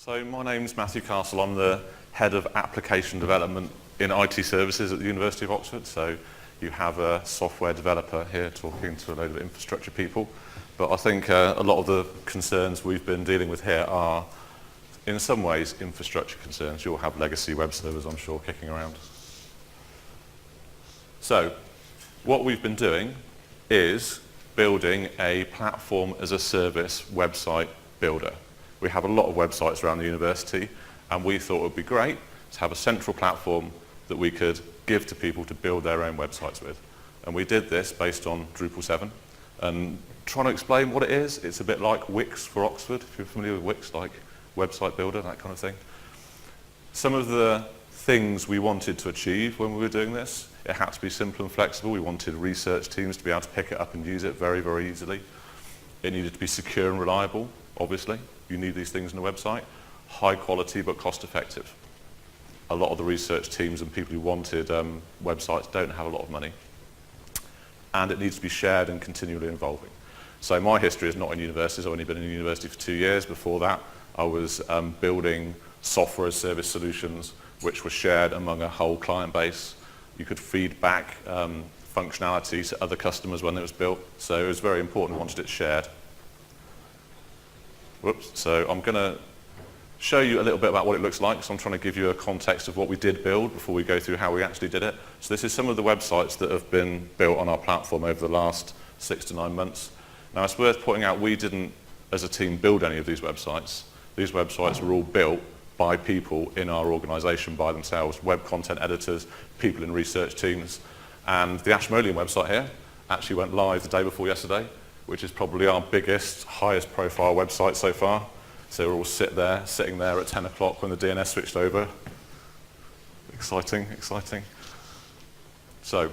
So my name's Matthew Castle. I'm the head of application development in IT services at the University of Oxford. So you have a software developer here talking to a load of infrastructure people. But I think a lot of the concerns we've been dealing with here are, in some ways, infrastructure concerns. You'll have legacy web servers, I'm sure, kicking around. So what we've been doing is building a platform as a service website builder. We have a lot of websites around the university, and we thought it would be great to have a central platform that we could give to people to build their own websites with. And we did this based on Drupal 7. And trying to explain what it is, it's a bit like Wix for Oxford, if you're familiar with Wix, like website builder, that kind of thing. Some of the things we wanted to achieve when we were doing this, it had to be simple and flexible. We wanted research teams to be able to pick it up and use it very, very easily. It needed to be secure and reliable, obviously. You need these things in a website. High quality but cost effective. A lot of the research teams and people who wanted websites don't have a lot of money. And it needs to be shared and continually evolving. So my history is not in universities. I've only been in university for 2 years. Before that, I was building software as service solutions which were shared among a whole client base. You could feed back functionality to other customers when it was built. So it was very important. We wanted it shared. Whoops. So I'm going to show you a little bit about what it looks like. So I'm trying to give you a context of what we did build before we go through how we actually did it. So this is some of the websites that have been built on our platform over the last 6 to 9 months. Now it's worth pointing out we didn't, as a team, build any of these websites. These websites were all built by people in our organisation by themselves, web content editors, people in research teams. And the Ashmolean website here actually went live the day before yesterday, which is probably our biggest, highest profile website so far. So we're all sitting there at 10 o'clock when the DNS switched over. Exciting, exciting. So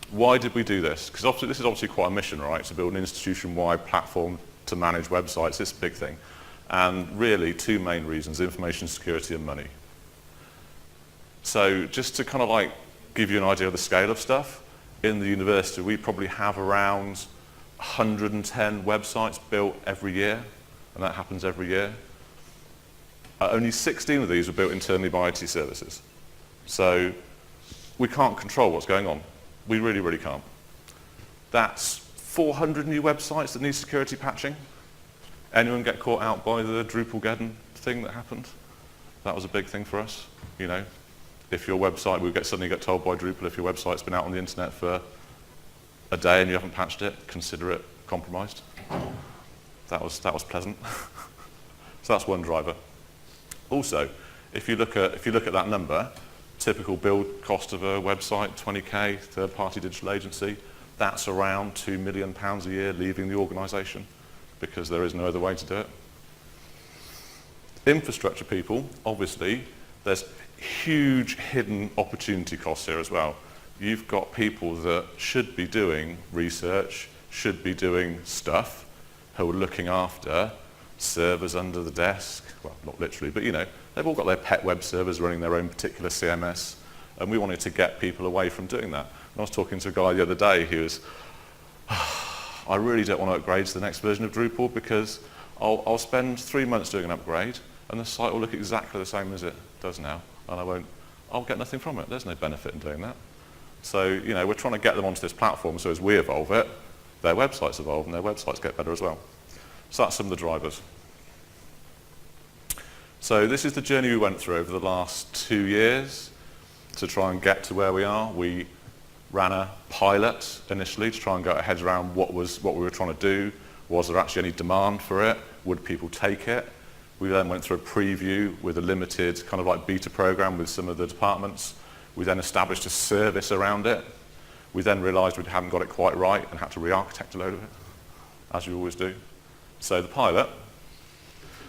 why did we do this? Because this is obviously quite a mission, right? To build an institution-wide platform to manage websites. It's a big thing. And really, 2 main reasons: information security and money. So just to kind of like give you an idea of the scale of stuff, in the university we probably have around 110 websites built every year, and that happens every year. Only 16 of these were built internally by IT services. So we can't control what's going on. We really, really can't. That's 400 new websites that need security patching. Anyone get caught out by the Drupalgeddon thing that happened? That was a big thing for us. You know, if your website, suddenly get told by Drupal, if your website's been out on the internet for a day and you haven't patched it, consider it compromised. That was pleasant. So that's one driver. Also, if you look at that number, typical build cost of a website, 20k, third-party digital agency, that's around £2 million a year leaving the organisation because there is no other way to do it. Infrastructure people, obviously, there's huge hidden opportunity costs here as well. You've got people that should be doing research, should be doing stuff, who are looking after servers under the desk. Well, not literally, but you know, they've all got their pet web servers running their own particular CMS, and we wanted to get people away from doing that. And I was talking to a guy the other day who was, I really don't want to upgrade to the next version of Drupal because I'll spend 3 months doing an upgrade, and the site will look exactly the same as it does now, and I'll get nothing from it. There's no benefit in doing that. So, you know, we're trying to get them onto this platform so as we evolve it, their websites evolve and their websites get better as well. So that's some of the drivers. So this is the journey we went through over the last 2 years to try and get to where we are. We ran a pilot initially to try and get our heads around what we were trying to do. Was there actually any demand for it? Would people take it? We then went through a preview with a limited kind of like beta program with some of the departments. We then established a service around it. We then realised we hadn't got it quite right and had to re-architect a load of it, as you always do. So the pilot,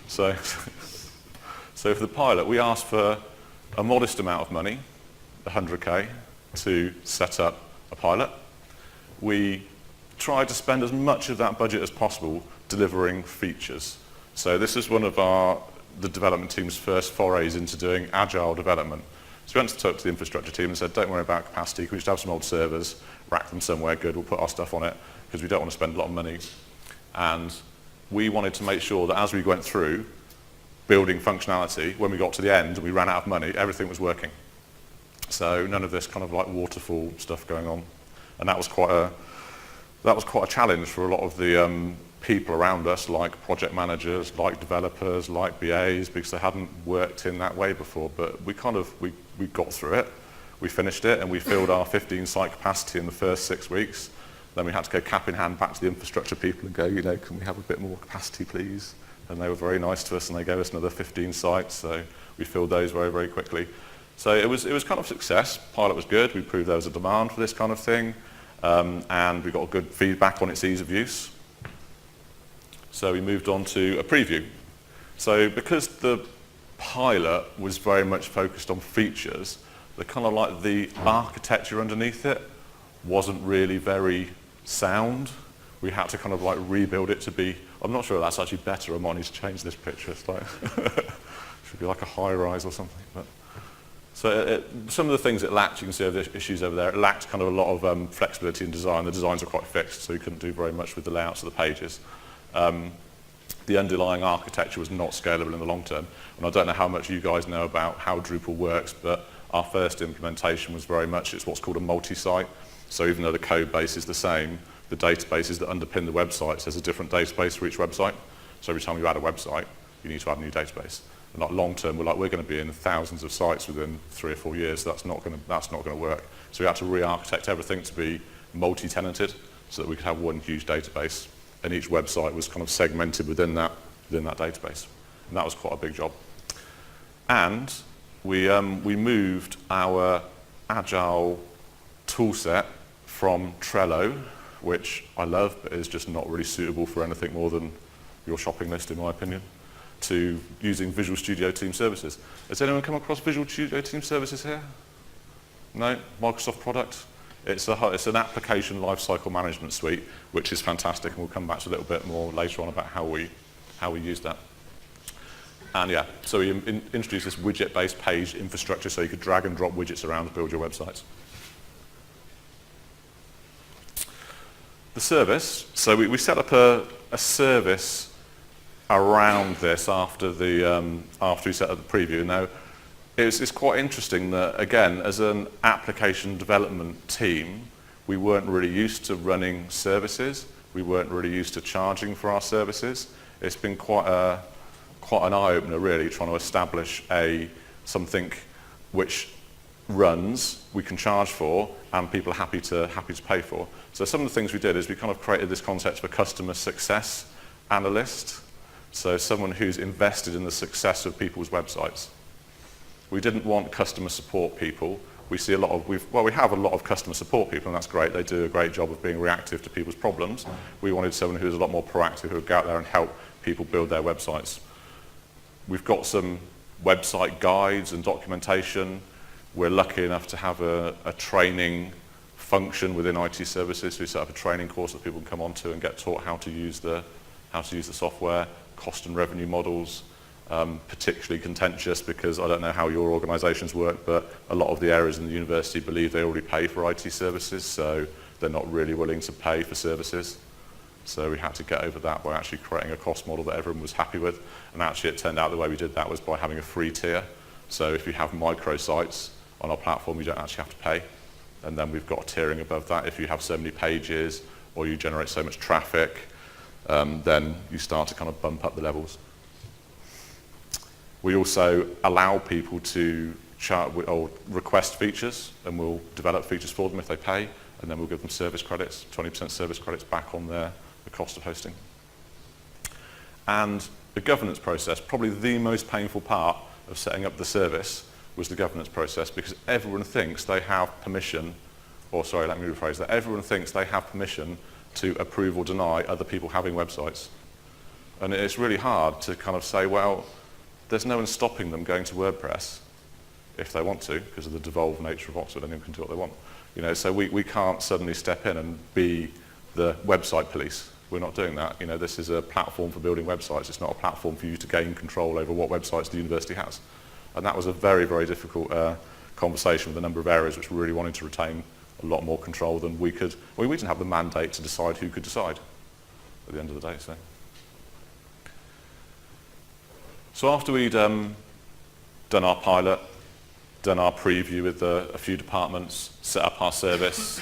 so for the pilot, we asked for a modest amount of money, 100k, to set up a pilot. We tried to spend as much of that budget as possible delivering features. So this is one of the development team's first forays into doing agile development. So we went to talk to the infrastructure team and said, don't worry about capacity, we just have some old servers, rack them somewhere good, we'll put our stuff on it, because we don't want to spend a lot of money. And we wanted to make sure that as we went through building functionality, when we got to the end and we ran out of money, everything was working. So none of this kind of like waterfall stuff going on. And that was quite a challenge for a lot of the people around us, like project managers, like developers, like BAs, because they hadn't worked in that way before. But we got through it. We finished it and we filled our 15 site capacity in the first 6 weeks. Then we had to go cap in hand back to the infrastructure people and go, can we have a bit more capacity, please? And they were very nice to us and they gave us another 15 sites. So we filled those very, very quickly. So it was kind of a success. Pilot was good. We proved there was a demand for this kind of thing. And we got good feedback on its ease of use. So we moved on to a preview. So because the pilot was very much focused on features, the kind of like the architecture underneath it wasn't really very sound. We had to kind of like rebuild it to be, I'm not sure if that's actually better. I might need to change this picture. It's like, should be like a high rise or something. But. So some of the things it lacked, you can see the issues over there, it lacked kind of a lot of flexibility in design. The designs are quite fixed, so you couldn't do very much with the layouts of the pages. The underlying architecture was not scalable in the long term. And I don't know how much you guys know about how Drupal works, but our first implementation was very much, it's what's called a multi-site. So even though the code base is the same, the databases that underpin the websites, there's a different database for each website. So every time you add a website, you need to add a new database. And like long term, we're going to be in thousands of sites within 3 or 4 years. That's not going to work. So we had to re-architect everything to be multi-tenanted so that we could have one huge database. And each website was kind of segmented within that database. And that was quite a big job. And we moved our Agile toolset from Trello, which I love, but is just not really suitable for anything more than your shopping list, in my opinion, to using Visual Studio Team Services. Has anyone come across Visual Studio Team Services here? No? Microsoft product? It's an application lifecycle management suite, which is fantastic, and we'll come back to a little bit more later on about how we use that. And yeah, so we introduced this widget-based page infrastructure so you could drag and drop widgets around to build your websites. The service, so we set up a service around this after we set up the preview. Now, it's quite interesting that, again, as an application development team, we weren't really used to running services. We weren't really used to charging for our services. It's been quite an eye-opener, really, trying to establish something which runs, we can charge for, and people are happy to pay for. So some of the things we did is we kind of created this concept of a customer success analyst. So someone who's invested in the success of people's websites. We didn't want customer support people. We have a lot of customer support people, and that's great. They do a great job of being reactive to people's problems. We wanted someone who was a lot more proactive, who would go out there and help people build their websites. We've got some website guides and documentation. We're lucky enough to have a training function within IT services. We set up a training course that people can come onto and get taught how to use the software, cost and revenue models. Particularly contentious because I don't know how your organisations work, but a lot of the areas in the university believe they already pay for IT services, so they're not really willing to pay for services. So we had to get over that by actually creating a cost model that everyone was happy with. And actually it turned out the way we did that was by having a free tier. So if you have microsites on our platform, you don't actually have to pay. And then we've got tiering above that. If you have so many pages or you generate so much traffic, then you start to kind of bump up the levels. We also allow people to request features, and we'll develop features for them if they pay, and then we'll give them service credits, 20% service credits back on the cost of hosting. And the governance process, probably the most painful part of setting up the service was the governance process, because everyone thinks they have permission, everyone thinks they have permission to approve or deny other people having websites. And it's really hard to kind of say, well, there's no one stopping them going to WordPress if they want to, because of the devolved nature of Oxford. Anyone can do what they want. So we can't suddenly step in and be the website police. We're not doing that. This is a platform for building websites. It's not a platform for you to gain control over what websites the university has. And that was a very, very difficult conversation with a number of areas which really wanted to retain a lot more control than we could. We didn't have the mandate to decide who could decide at the end of the day. So. So after we'd done our pilot, done our preview with a few departments, set up our service,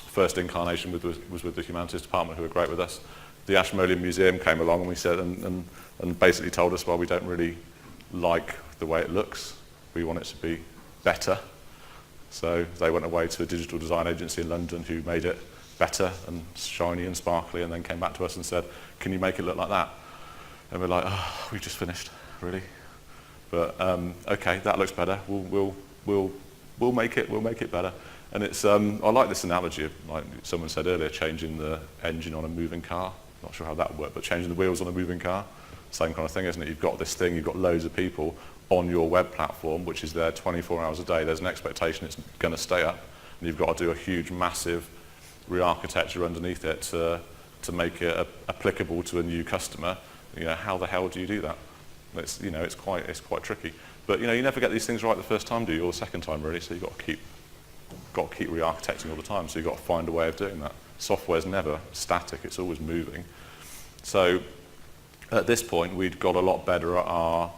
first incarnation was with the Humanities Department, who were great with us. The Ashmolean Museum came along and we said, and basically told us, well, we don't really like the way it looks. We want it to be better. So they went away to a digital design agency in London who made it better and shiny and sparkly, and then came back to us and said, can you make it look like that? And we're like, oh, we've just finished, really? But okay, that looks better. We'll make it better. And it's I like this analogy of, like someone said earlier, changing the engine on a moving car. Not sure how that would work, but changing the wheels on a moving car, same kind of thing, isn't it? You've got this thing, you've got loads of people on your web platform, which is there 24 hours a day. There's an expectation it's going to stay up, and you've got to do a huge, massive re-architecture underneath it to make it applicable to a new customer. How the hell do you do that? It's quite tricky. But you never get these things right the first time, do you, or the second time really? So you've got to keep re-architecting all the time. So you've got to find a way of doing that. Software's never static; it's always moving. So at this point, we'd got a lot better at our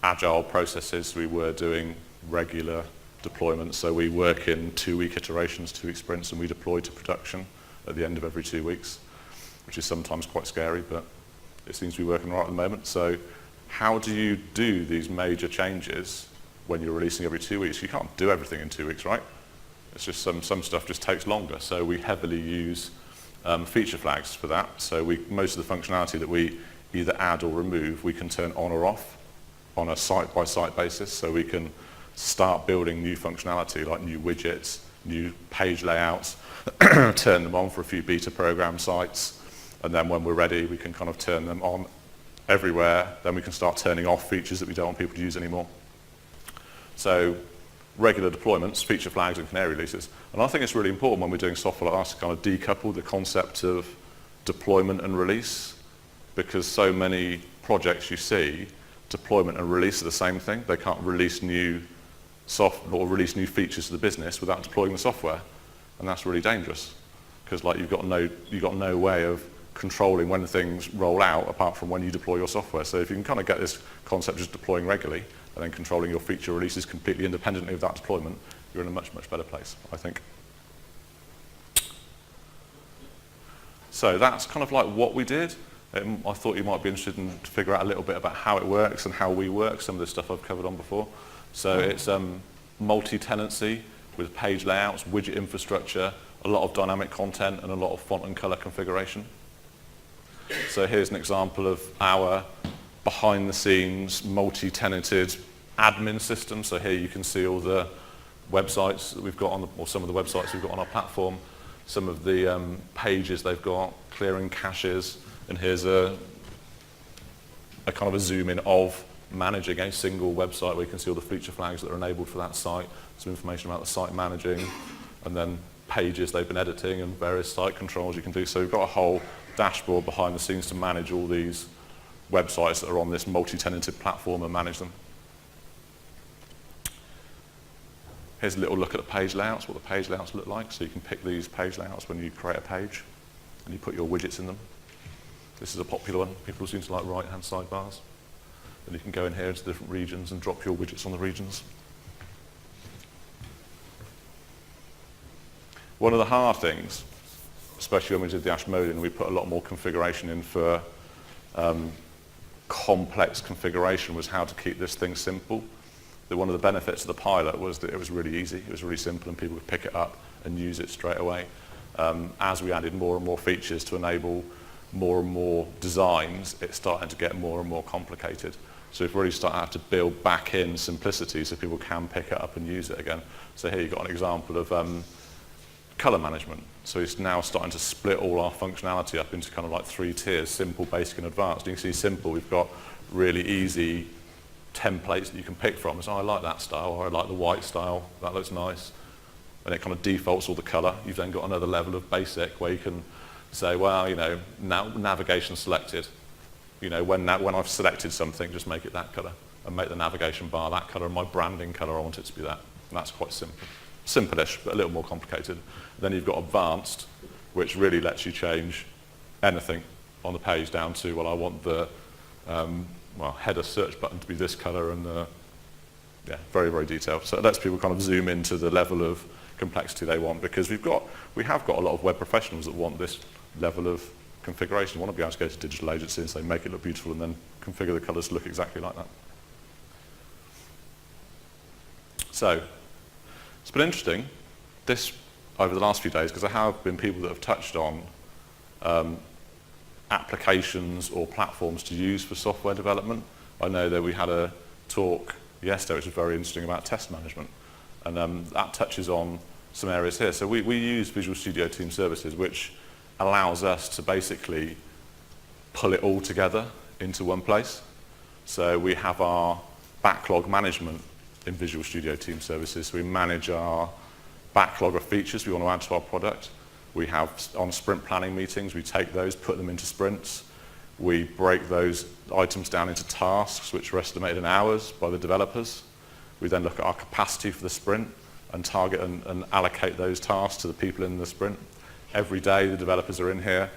agile processes. We were doing regular deployments, so we work in 2-week iterations, 2-week sprints, and we deploy to production at the end of every 2 weeks, which is sometimes quite scary, but it seems to be working right at the moment. So how do you do these major changes when you're releasing every 2 weeks? You can't do everything in 2 weeks, right? It's just some stuff just takes longer. So we heavily use feature flags for that. So most of the functionality that we either add or remove, we can turn on or off on a site-by-site basis. So we can start building new functionality like new widgets, new page layouts, turn them on for a few beta program sites, and then when we're ready we can kind of turn them on everywhere. Then we can start turning off features that we don't want people to use anymore. So regular deployments, feature flags and canary releases. And I think it's really important when we're doing software like this to kind of decouple the concept of deployment and release, because so many projects you see, deployment and release are the same thing. They can't release new software or release new features to the business without deploying the software, and that's really dangerous because you've got no way of controlling when things roll out apart from when you deploy your software. So if you can kind of get this concept of just deploying regularly and then controlling your feature releases completely independently of that deployment, you're in a much, much better place, I think. So that's kind of like what we did. I thought you might be interested in to figure out a little bit about how it works and how we work, some of the stuff I've covered on before. So it's multi-tenancy with page layouts, widget infrastructure, a lot of dynamic content and a lot of font and color configuration. So here's an example of our behind the scenes multi-tenanted admin system. So here you can see all the websites that we've got on, or some of the websites we've got on our platform, some of the pages they've got, clearing caches, and here's a kind of a zoom in of managing a single website where you can see all the feature flags that are enabled for that site, some information about the site managing, and then pages they've been editing and various site controls you can do. So we've got a whole dashboard behind the scenes to manage all these websites that are on this multi-tenanted platform and manage them. Here's a little look at the page layouts, what the page layouts look like. So you can pick these page layouts when you create a page and you put your widgets in them. This is a popular one. People seem to like right-hand sidebars. And you can go in here into different regions and drop your widgets on the regions. One of the hard things, especially when we did the Ashmolean, we put a lot more configuration in for complex configuration, was how to keep this thing simple. One of the benefits of the pilot was that it was really easy, it was really simple, and people could pick it up and use it straight away. As we added more and more features to enable more and more designs, it's starting to get more and more complicated. So we've really started to have to build back in simplicity so people can pick it up and use it again. So here you've got an example of color management. So it's now starting to split all our functionality up into kind of like 3 tiers, simple, basic and advanced. You can see simple, we've got really easy templates that you can pick from. So I like that style, or I like the white style, that looks nice. And it kind of defaults all the color. You've then got another level of basic where you can say, well, now navigation selected. When I've selected something, just make it that color and make the navigation bar that color, and my branding color, I want it to be that. And that's quite simple. Simple-ish, but a little more complicated. Then you've got advanced, which really lets you change anything on the page down to, well, I want the well, header search button to be this color, and yeah, very, very detailed. So it lets people kind of zoom into the level of complexity they want, because we have got a lot of web professionals that want this level of configuration. Want to be able to go to digital agency and say, make it look beautiful, and then configure the colors to look exactly like that. So it's been interesting this over the last few days, because there have been people that have touched on applications or platforms to use for software development. I know that we had a talk yesterday which was very interesting about test management, and that touches on some areas here. So we use Visual Studio Team Services, which allows us to basically pull it all together into one place. So we have our backlog management in Visual Studio Team Services. So we manage our backlog of features we want to add to our product. We have, on sprint planning meetings, we take those, put them into sprints. We break those items down into tasks, which are estimated in hours by the developers. We then look at our capacity for the sprint and target and allocate those tasks to the people in the sprint. Every day, the developers are in here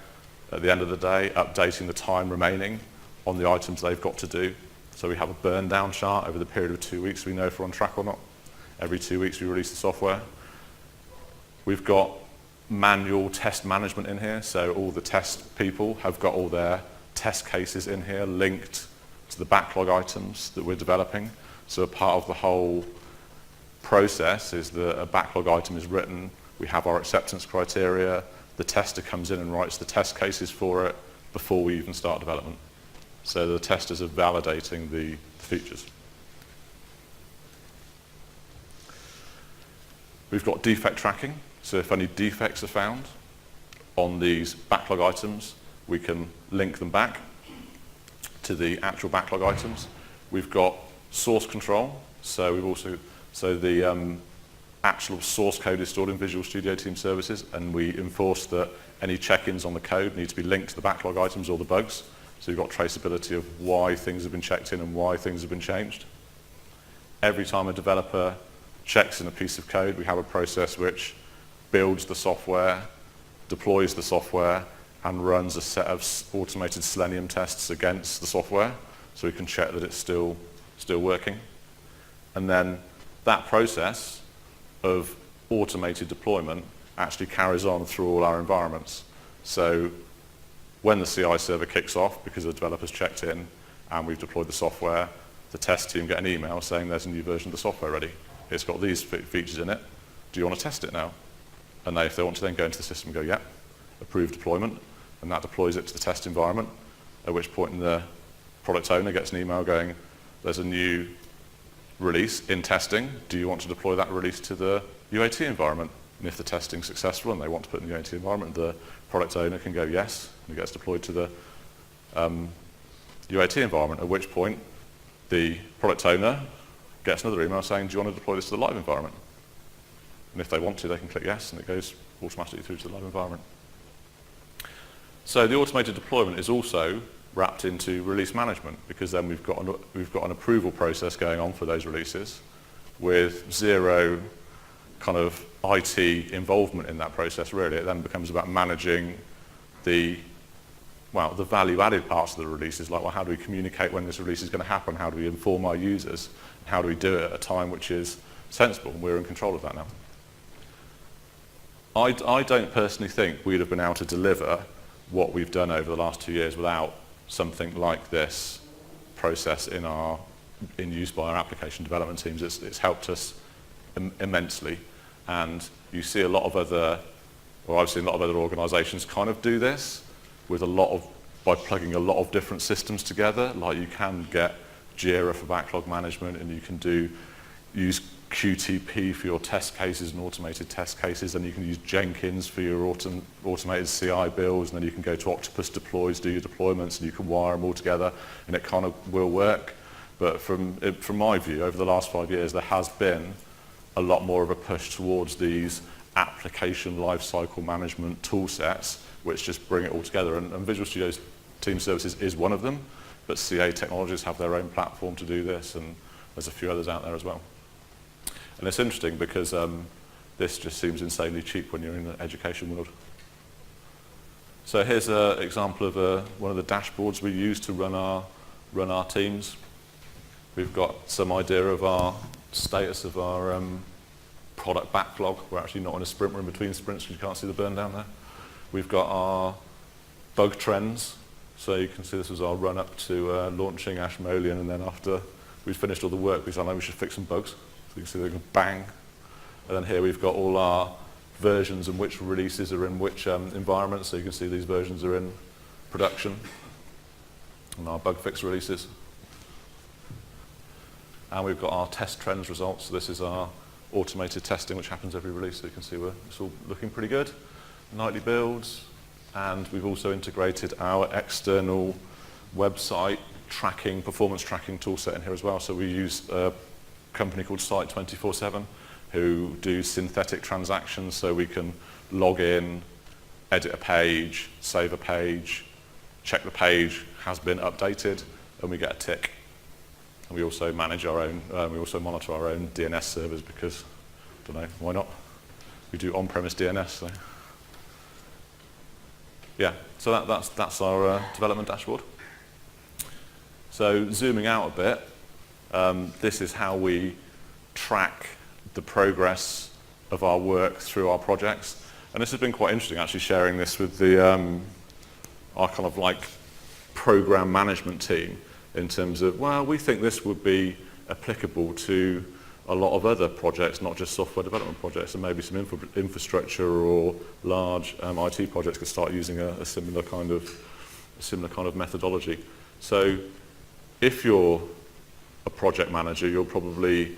at the end of the day, updating the time remaining on the items they've got to do. So we have a burn down chart over the period of 2 weeks. We know if we're on track or not. Every 2 weeks, we release the software. We've got manual test management in here, so all the test people have got all their test cases in here linked to the backlog items that we're developing. So a part of the whole process is that a backlog item is written, we have our acceptance criteria, the tester comes in and writes the test cases for it before we even start development. So the testers are validating the features. We've got defect tracking. So if any defects are found on these backlog items, we can link them back to the actual backlog items. We've got source control. So the actual source code is stored in Visual Studio Team Services, and we enforce that any check-ins on the code need to be linked to the backlog items or the bugs. So you've got traceability of why things have been checked in and why things have been changed. Every time a developer checks in a piece of code, we have a process which builds the software, deploys the software, and runs a set of automated Selenium tests against the software, so we can check that it's still working. And then that process of automated deployment actually carries on through all our environments. So when the CI server kicks off, because the developer's checked in and we've deployed the software, the test team get an email saying there's a new version of the software ready. It's got these features in it. Do you want to test it now? And if they want to then go into the system and go, yeah, approve deployment, and that deploys it to the test environment, at which point the product owner gets an email going, there's a new release in testing. Do you want to deploy that release to the UAT environment? And if the testing's successful and they want to put it in the UAT environment, the product owner can go yes, and it gets deployed to the UAT environment, at which point the product owner gets another email saying, do you want to deploy this to the live environment? And if they want to, they can click yes, and it goes automatically through to the live environment. So the automated deployment is also wrapped into release management, because then we've got an approval process going on for those releases with zero kind of IT involvement in that process, really. It then becomes about managing the value-added parts of the releases, like, well, how do we communicate when this release is going to happen? How do we inform our users? How do we do it at a time which is sensible? And we're in control of that now. I don't personally think we'd have been able to deliver what we've done over the last 2 years without something like this process in use by our application development teams. It's helped us immensely, and you see a lot of other, or I've seen a lot of other organisations kind of do this with by plugging a lot of different systems together. Like, you can get Jira for backlog management, and you can use QTP for your test cases and automated test cases, and you can use Jenkins for your automated CI builds, and then you can go to Octopus deploys, do your deployments, and you can wire them all together, and it kind of will work. But from my view, over the last 5 years, there has been a lot more of a push towards these application lifecycle management tool sets, which just bring it all together. And Visual Studio Team Services is one of them, but CA Technologies have their own platform to do this, and there's a few others out there as well. And it's interesting because this just seems insanely cheap when you're in the education world. So here's an example of one of the dashboards we use to run our run our teams. We've got some idea of our status of our product backlog. We're actually not in a sprint, we're in between sprints, you can't see the burn down there. We've got our bug trends, so you can see this was our run up to launching Ashmolean, and then after we've finished all the work, we said, we should fix some bugs. So you can see they can bang. And then here we've got all our versions and which releases are in which environments, so you can see these versions are in production, and our bug fix releases. And we've got our test trends results, so this is our automated testing which happens every release, so you can see it's all looking pretty good. Nightly builds, and we've also integrated our external website tracking, performance tracking toolset in here as well. So we use a company called Site 24/7 who do synthetic transactions, so we can log in, edit a page, save a page, check the page has been updated, and we get a tick. And we also manage our own, we also monitor our own DNS servers because, I don't know, why not? We do on-premise DNS, so. Yeah, so that's our development dashboard. So zooming out a bit, this is how we track the progress of our work through our projects. And this has been quite interesting, actually, sharing this with our kind of like program management team in terms of, well, we think this would be applicable to a lot of other projects, not just software development projects, and maybe some infrastructure or large IT projects could start using a similar kind of methodology. So if you're a project manager, you'll probably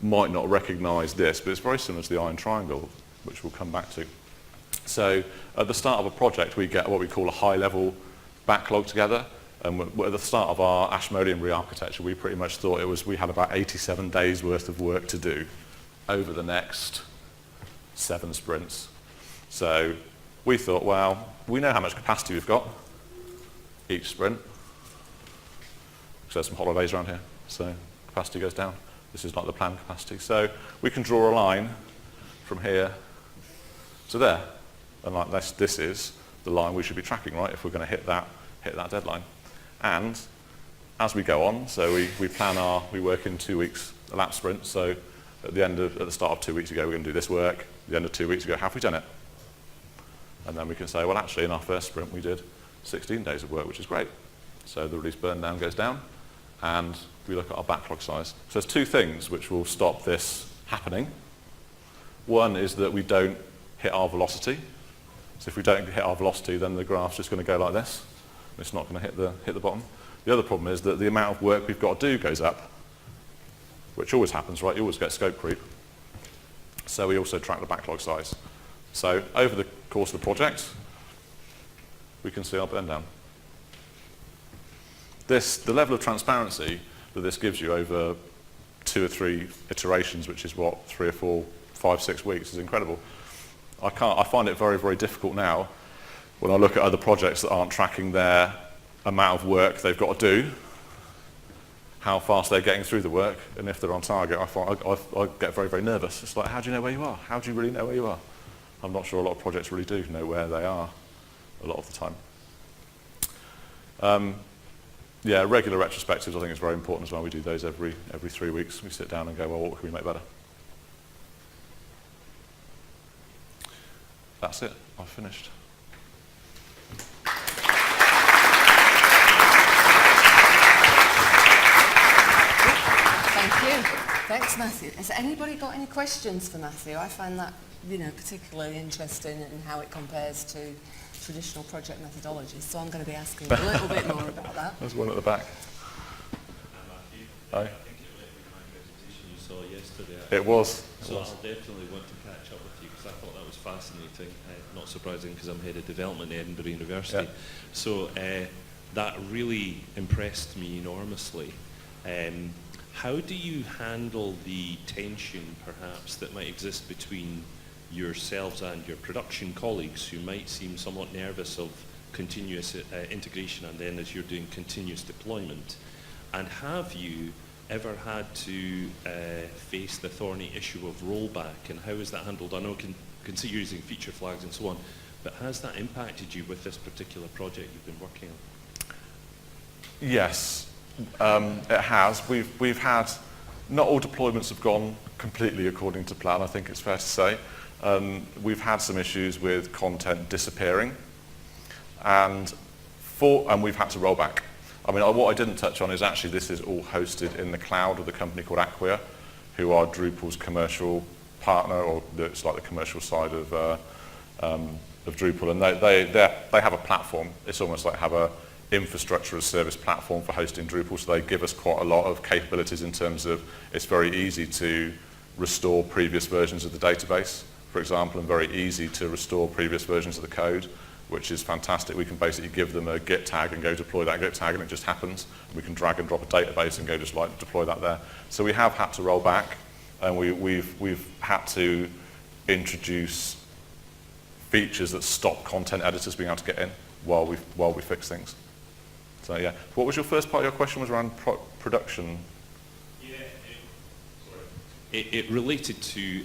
might not recognize this, but it's very similar to the iron triangle, which we'll come back to. So at the start of a project, we get what we call a high-level backlog together. And at the start of our Ashmolean re-architecture, we pretty much thought we had about 87 days worth of work to do over the next 7 sprints. So we thought, well, we know how much capacity we've got each sprint. So there's some holidays around here, so capacity goes down. This is like the planned capacity. So we can draw a line from here to there. And like this is the line we should be tracking, right, if we're going to hit that deadline. And as we go on, so we work in 2 weeks, a lap sprint, so at the start of 2 weeks ago, we're going to do this work. At the end of 2 weeks ago, have we done it? And then we can say, well, actually, in our first sprint, we did 16 days of work, which is great. So the release burn down goes down, and we look at our backlog size. So there's 2 things which will stop this happening. One is that we don't hit our velocity. So if we don't hit our velocity, then the graph's just going to go like this. It's not going to hit the bottom. The other problem is that the amount of work we've got to do goes up, which always happens, right? You always get scope creep. So we also track the backlog size. So over the course of the project, we can see our burn down. The level of transparency that this gives you over 2 or 3 iterations, which is what, 3 or 4, 5, 6 weeks, is incredible. I find it very, very difficult now when I look at other projects that aren't tracking their amount of work they've got to do, how fast they're getting through the work, and if they're on target, I get very, very nervous. It's like, how do you know where you are? How do you really know where you are? I'm not sure a lot of projects really do know where they are a lot of the time. Yeah, regular retrospectives I think is very important as well. We do those every 3 weeks. We sit down and go, well, what can we make better? That's it. I've finished. Thank you. Thanks, Matthew. Has anybody got any questions for Matthew? I find that, particularly interesting in how it compares to traditional project methodologies. So I'm going to be asking a little bit more about that. There's one at the back. Matthew. Hi. I think it might be my presentation you saw yesterday. It was. So I'll definitely want to catch up with you because I thought that was fascinating. Not surprising because I'm head of development at Edinburgh University. Yeah. So that really impressed me enormously. How do you handle the tension, perhaps, that might exist between yourselves and your production colleagues who might seem somewhat nervous of continuous integration and then as you're doing continuous deployment? And have you ever had to face the thorny issue of rollback, and how is that handled? I know I can see you using feature flags and so on, but has that impacted you with this particular project you've been working on? Yes. It has. We've had, not all deployments have gone completely according to plan, I think it's fair to say. We've had some issues with content disappearing, and we've had to roll back. I mean, what I didn't touch on is actually this is all hosted in the cloud with a company called Acquia, who are Drupal's commercial partner, or it's like the commercial side of Drupal, and they have a platform. It's almost like have a infrastructure as service platform for hosting Drupal, so they give us quite a lot of capabilities in terms of it's very easy to restore previous versions of the database, for example, and very easy to restore previous versions of the code, which is fantastic. We can basically give them a git tag and go deploy that git tag, and it just happens. We can drag and drop a database and go just like deploy that there. So we have had to roll back, and we've had to introduce features that stop content editors being able to get in while we fix things. So yeah, what was your first part of your question? Was around production? Yeah, it related to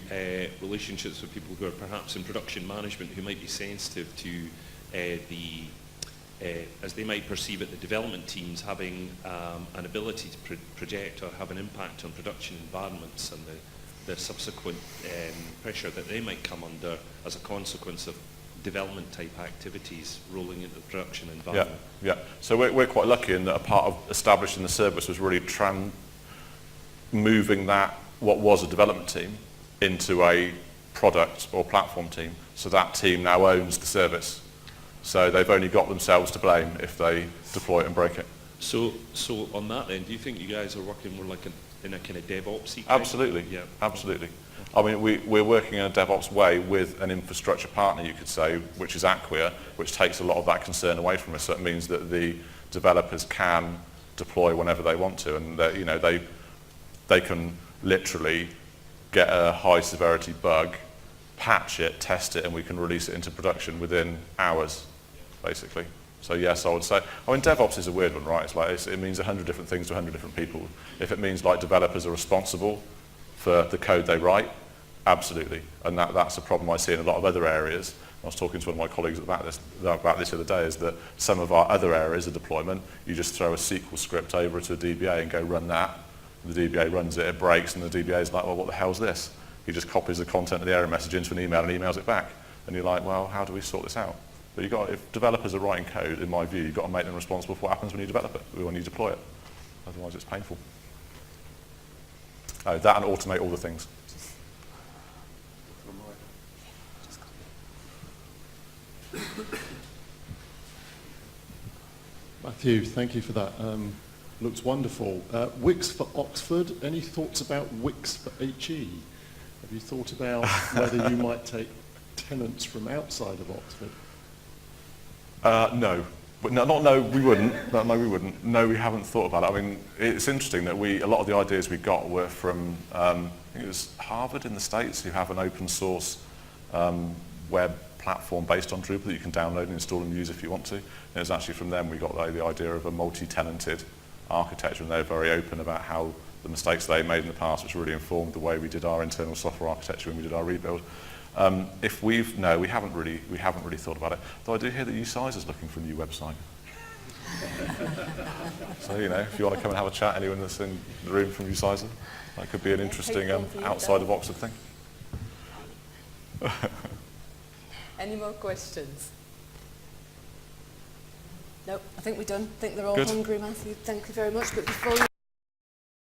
relationships with people who are perhaps in production management who might be sensitive to as they might perceive it, the development teams having an ability to project or have an impact on production environments, and the subsequent pressure that they might come under as a consequence of development type activities rolling into the production environment. Yeah. So we're quite lucky in that a part of establishing the service was really moving that, what was a development team, into a product or platform team. So that team now owns the service. So they've only got themselves to blame if they deploy it and break it. So on that then, do you think you guys are working more like in a kind of DevOps-y? Absolutely. Yeah. Absolutely. I mean, we're working in a DevOps way with an infrastructure partner, you could say, which is Acquia, which takes a lot of that concern away from us. So it means that the developers can deploy whenever they want to, and they can literally get a high severity bug, patch it, test it, and we can release it into production within hours, basically. So yes, I would say, I mean, DevOps is a weird one, right? It's like, it means 100 different things to 100 different people. If it means like developers are responsible for the code they write, absolutely. And that's a problem I see in a lot of other areas. I was talking to one of my colleagues about this the other day, is that some of our other areas of deployment, you just throw a SQL script over to a DBA and go run that. The DBA runs it, it breaks, and the DBA is like, well, what the hell's this? He just copies the content of the error message into an email and emails it back. And you're like, well, how do we sort this out? But if developers are writing code, in my view, you've got to make them responsible for what happens when you develop it, when you deploy it. Otherwise it's painful. Oh, that and automate all the things. Matthew, thank you for that. Looks wonderful. Wix for Oxford. Any thoughts about Wix for HE? Have you thought about whether you might take tenants from outside of Oxford? No. But we wouldn't. No, we wouldn't. No, we haven't thought about it. I mean, it's interesting that a lot of the ideas we got were from, I think it was Harvard in the States, who have an open source web platform based on Drupal that you can download and install and use if you want to. And it was actually from them we got the idea of a multi-tenanted architecture, and they're very open about how the mistakes they made in the past, which really informed the way we did our internal software architecture when we did our rebuild. We haven't really thought about it. Though I do hear that UCISA is looking for a new website. So if you want to come and have a chat, anyone that's in the room from UCISA, that could be an interesting outside of Oxford thing. Any more questions? No, I think we're done. I think they're all Good. hungry, Matthew. Thank you very much. But before you